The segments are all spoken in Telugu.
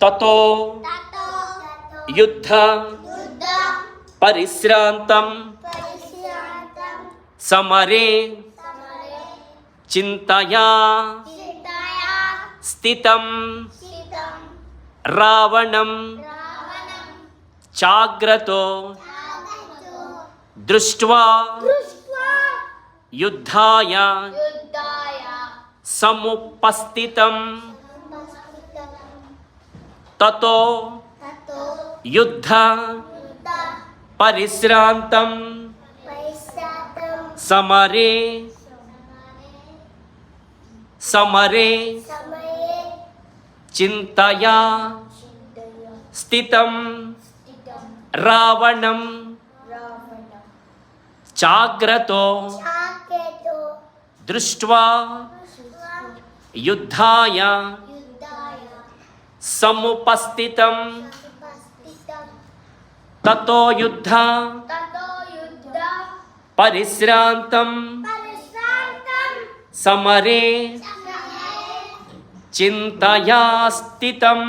తతో యుద్ధ పరిశ్రాంతం సమరే చింతయా స్థితం రావణం చాగ్రతో దృష్ట్వా యుద్ధాయ సముపస్థితం తతో యుద్ధ పరిశ్రాంతం సమరే చింతయా స్థితం రావణం చాగ్రతో దృష్ట్వా యుద్ధాయ సముపస్థితం తతో యుద్ధ పరిశ్రాంతం సమరే చింతయా స్థితం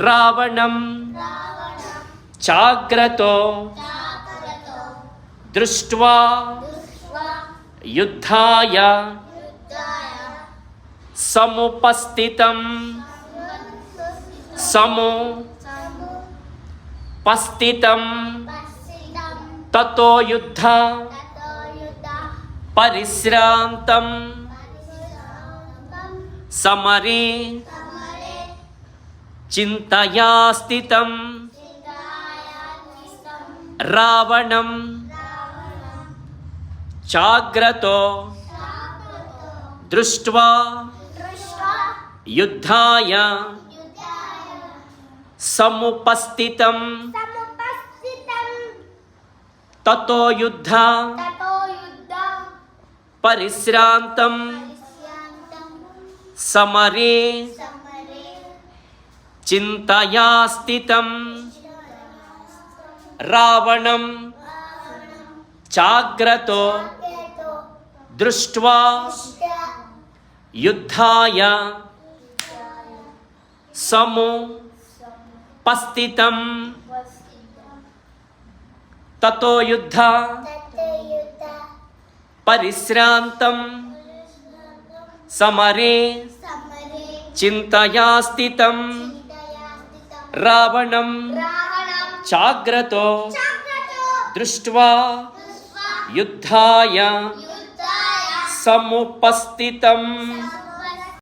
రావణం చాగ్రతో దృష్ట్వా యుద్ధాయ సముపస్థితం తతో యుద్ధ పరిశ్రాంతం సమరే చింతయా స్థితం రావణం చాగ్రతో దృష్ట్వా యుద్ధాయ సముపస్థితం తతో యుద్ధ పరిశ్రాంతం సమరే చింతయా స్థితం రావణం చాగ్రతో దృష్ట్వా యుద్ధాయ సముపస్థితం తతో యుద్ధ పరిశ్రాంతం సమరే చింతయా స్థితం రావణం చాగ్రతో దృష్ట్వా యుద్ధాయ సముపస్థితం